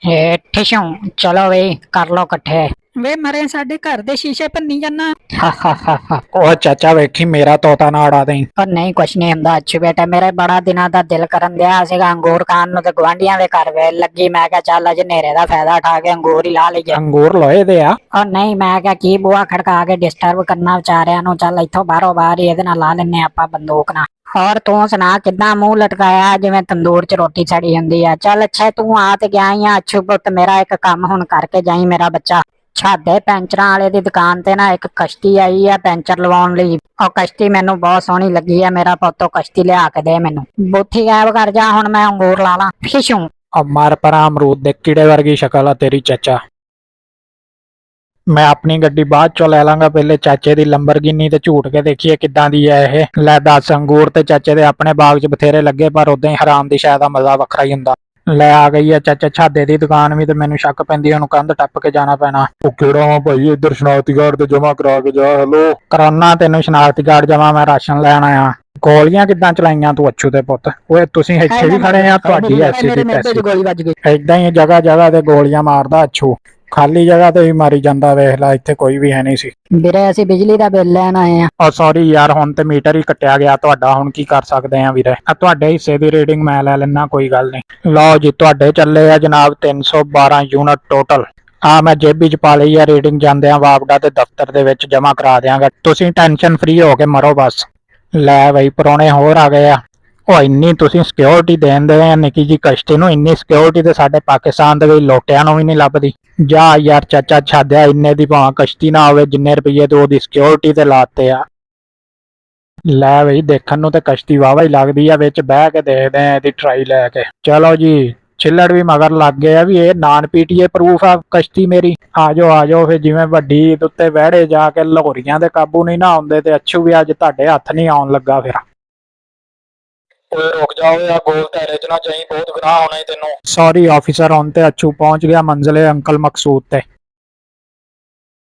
ਠਿਸ਼ੂ ਚਲੋ ਵੇ ਕਰ ਲੋ ਇਕੱਠੇ। ਵੇ ਮਰੇ ਸਾਡੇ ਘਰ ਦੇ ਸ਼ੀਸ਼ੇ ਭੰਨੀ ਜਾਨਾ। ਉਹ ਚਾਚਾ ਵੇਖੀ ਮੇਰਾ ਤੋਤਾ ਨਾ ਉਡਾ ਦੇਈਂ। ਪਰ ਨਹੀਂ ਕੁਛ ਨਹੀਂ ਹੁੰਦਾ ਅੱਛੂ ਬੇਟਾ, ਮੇਰੇ ਬੜਾ ਦਿਨਾਂ ਦਾ ਦਿਲ ਕਰਨ ਦਿਆ ਸੀਗਾ ਅੰਗੂਰ ਖਾਣ ਨੂੰ ਤੇ ਗੁਆਂਢੀਆਂ ਦੇ ਘਰ ਵੇਲ ਲੱਗੀ, ਮੈਂ ਕਿਹਾ ਚੱਲ ਅੱਜ ਹਨੇਰੇ ਦਾ ਫਾਇਦਾ ਉਠਾ ਕੇ ਅੰਗੂਰ ਹੀ ਲਾ ਲਈਏ। ਅੰਗੂਰ ਲੋਹੇ ਦੇ ਆ। ਔਰ ਨਹੀਂ, ਮੈਂ ਕਿਹਾ ਕੀ ਬੂਹਾ ਖੜਕਾ ਕੇ ਡਿਸਟਰਬ ਕਰਨਾ ਵਿਚਾਰਿਆਂ ਨੂੰ, ਚੱਲ ਇੱਥੋਂ ਬਾਹਰੋਂ ਬਾਹਰ ਹੀ ਇਹਦੇ ਨਾਲ ਲਾ ਲੈਨੇ ਆਪਾਂ ਬੰਦੂਕ ਨਾਲ। ਹੋਰ ਤੂੰ ਸੁਣਾ ਕਿੱਦਾਂ ਮੂੰਹ ਲਟਕਾਇਆ ਜਿਵੇਂ ਤੰਦੂਰ 'ਚ ਰੋਟੀ ਸੜੀ ਹੁੰਦੀ ਆ। ਚੱਲ ਅੱਛਾ ਤੂੰ ਆ ਤੇ ਗਿਆ ਹੀ ਆ ਅੱਛੂ ਪੁੱਤ, ਮੇਰਾ ਇੱਕ ਕੰਮ ਹੁਣ ਕਰਕੇ ਜਾਈ ਮੇਰਾ ਬੱਚਾ। ਸਾਡੇ ਪੈਂਚਰਾਂ ਵਾਲੇ ਦੀ ਦੁਕਾਨ ਤੇ ਨਾ ਇੱਕ ਕਸ਼ਤੀ ਆਈ ਆ ਪੈਂਚਰ ਲਵਾਉਣ ਲਈ। ਉਹ ਕਸ਼ਤੀ ਮੈਨੂੰ ਬਹੁਤ ਸੋਹਣੀ ਲੱਗੀ ਆ, ਮੇਰਾ ਪੁੱਤ ਉਹ ਕਸ਼ਤੀ ਲਿਆ ਕੇ ਦੇ ਮੈਨੂੰ। ਬੁੱਥੀ ਗਾਇਬ ਕਰ ਜਾ, ਹੁਣ ਮੈਂ ਅੰਗੂਰ ਲਾ ਲਾਂ। ਫਿਸ਼ੂ ਮਰ ਪਰਾਂ ਅਮਰੂਦ ਦੇ ਕੀੜੇ ਵਰਗੀ ਸ਼ਕਲ ਆ ਤੇਰੀ ਚਾਚਾ। ਮੈਂ ਆਪਣੀ ਗੱਡੀ ਬਾਅਦ ਚੋਂ ਲੈ ਲਾਂਗਾ, ਪਹਿਲੇ ਚਾਚੇ ਦੀ ਲੰਬਰਗਿਨੀ ਤੇ ਝੂਟ ਕੇ ਦੇਖੀਏ ਕਿੱਦਾਂ ਦੀ ਹੈ ਇਹ। ਲੈ ਦੱਸ, ਅੰਗੂਰ ਤੇ ਚਾਚੇ ਦੇ ਆਪਣੇ ਬਾਗ 'ਚ ਬਥੇਰੇ ਲੱਗੇ, ਪਰ ਉਦਾਂ ਹੀ ਹਰਾਮ ਦੀ ਸ਼ਾਇਦ ਦਾ ਮਜ਼ਾ ਵੱਖਰਾ ਹੀ ਹੁੰਦਾ। ਲੈ ਆ ਗਈ ਆ ਚਾਚਾ ਛਾਦੇ ਦੀ ਦੁਕਾਨ ਵੀ, ਤੇ ਮੈਨੂੰ ਸ਼ੱਕ ਪੈਂਦੀ ਉਹਨੂੰ ਕੰਧ ਟੱਪ ਕੇ ਜਾਣਾ ਪੈਣਾ। ਉਹ ਕਿਹੜਾ ਵਾ ਭਾਈ, ਇੱਧਰ ਸ਼ਨਾਖਤੀ ਕਾਰਡ ਤੇ ਜਮਾ ਕਰਾ ਕੇ ਜਾ। ਹੈਲੋ ਕਰਾਉਣਾ ਤੈਨੂੰ ਸ਼ਨਾਖਤੀ ਕਾਰਡ ਜਮਾ, ਮੈਂ ਰਾਸ਼ਨ ਲੈਣ ਆਇਆ। ਗੋਲੀਆਂ ਕਿੱਦਾਂ ਚਲਾਈਆਂ ਤੂੰ ਅੱਛੂ ਦੇ ਪੁੱਤ? ਓਏ ਤੁਸੀਂ ਇੱਥੇ ਵੀ ਖੜੇ ਆ, ਤੁਹਾਡੀ ਐਸੀ ਦੀ ਤੈਸੀ। ਗੋਲੀ ਵੱਜ ਗਈ। ਏਦਾਂ ਹੀ ਜਗ੍ਹਾ ਜਗ੍ਹਾ ਤੇ ਗੋਲੀਆਂ ਮਾਰਦਾ ਅੱਛੂ, ਖਾਲੀ ਜਗ੍ਹਾ ਤੇ ਵੀ ਮਾਰੀ ਜਾਂਦਾ। ਵੇਖ ਲੈ ਇੱਥੇ ਕੋਈ ਵੀ ਹੈ ਨਹੀਂ ਸੀ। ਵੀਰੇ ਅਸੀਂ ਬਿਜਲੀ ਦਾ ਬਿੱਲ ਲੈਣ ਆਏ ਆ। ਸੌਰੀ ਯਾਰ, ਹੁਣ ਤੇ ਮੀਟਰ ਹੀ ਕੱਟਿਆ ਗਿਆ ਤੁਹਾਡਾ, ਹੁਣ ਕੀ ਕਰ ਸਕਦੇ ਆ ਵੀਰੇ। ਤੁਹਾਡੇ ਹਿੱਸੇ ਦੀ ਰੀਡਿੰਗ ਮੈਂ ਲੈ ਲੈਣਾ, ਕੋਈ ਗੱਲ ਨਹੀਂ। ਲਓ ਜੀ ਤੁਹਾਡੇ ਚੱਲੇ ਆ ਜਨਾਬ 312 ਯੂਨਿਟ ਟੋਟਲ। ਮੈਂ ਜੇਬੀ ਚ ਪਾ ਲਈ ਆ ਰੀਡਿੰਗ, ਜਾਂਦਿਆਂ ਵਾਪਡਾ ਤੇ ਦਫ਼ਤਰ ਦੇ ਵਿੱਚ ਜਮਾ ਕਰਾ ਦਿਆਂਗਾ। ਤੁਸੀਂ ਟੈਨਸ਼ਨ ਫ੍ਰੀ ਹੋ ਕੇ ਮਰੋ ਬਸ। ਲੈ ਬਈ ਪਰੋਣੇ ਹੋਰ ਆ ਗਏ ਆ। ਉਹ ਇੰਨੀ ਤੁਸੀਂ ਸਿਕਿਉਰਿਟੀ ਦੇਣ ਦੇ ਆ ਨਿੱਕੀ ਜੀ ਕਸ਼ਤੀ ਨੂੰ, ਇੰਨੀ ਸਿਕਿਉਰਿਟੀ ਤੇ ਸਾਡੇ ਪਾਕਿਸਤਾਨ ਦੇ ਵਿੱਚ ਲੋਟਿਆਂ ਨੂੰ ਵੀ ਨਹੀਂ ਲੱਭਦੀ। ਜਾ ਯਾਰ ਚਾਚਾ ਛਾਦਿਆ, ਇੰਨੇ ਦੀ ਭਾਵੇਂ ਕਸ਼ਤੀ ਨਾ ਹੋਵੇ, ਜਿੰਨੇ ਰੁਪਈਏ ਤੇ ਉਹਦੀ ਸਿਕਿਉਰਿਟੀ ਤੇ ਲਾਤੇ ਆ। ਲੈ ਬਈ ਦੇਖਣ ਨੂੰ ਤੇ ਕਸ਼ਤੀ ਵਾਵਾ ਹੀ ਲੱਗਦੀ ਆ, ਵਿੱਚ ਬਹਿ ਕੇ ਦੇਖਦੇ ਆ ਇਹਦੀ ਟਰਾਈ ਲੈ ਕੇ। ਚਲੋ ਜੀ ਛਿੱਲੜ ਵੀ ਮਗਰ ਲੱਗ ਗਏ ਆ ਵੀ ਇਹ ਨਾਨ ਪੀਟੀਏ ਪ੍ਰੂਫ ਆ ਕਸ਼ਤੀ ਮੇਰੀ। ਆ ਜਾਓ ਫਿਰ, ਜਿਵੇਂ ਵੱਡੀ ਈਦ ਉੱਤੇ ਵਿਹੜੇ ਜਾ ਕੇ ਲਾਹੌਰੀਆਂ ਦੇ ਕਾਬੂ ਨਹੀਂ ਨਾ ਆਉਂਦੇ, ਤੇ ਅੱਛੂ ਵੀ ਅੱਜ ਤੁਹਾਡੇ ਹੱਥ ਨਹੀਂ ਆਉਣ ਲੱਗਾ ਫਿਰ। ਓਏ ਰੁਕ ਜਾ ਓਏ, ਆ ਗੋਲ ਧਾਰੇ 'ਚ ਨਾ ਜਾਈਂ, ਬਹੁਤ ਗੁਨਾਹ ਹੋਣਾ ਈ ਤੈਨੂੰ। ਸੌਰੀ ਆਫਿਸਰ, ਹੁਣ ਤੇ ਅੱਛੂ ਪਹੁੰਚ ਗਿਆ ਮੰਜ਼ਿਲੇ ਅੰਕਲ ਮਕਸੂਦ ਤੇ।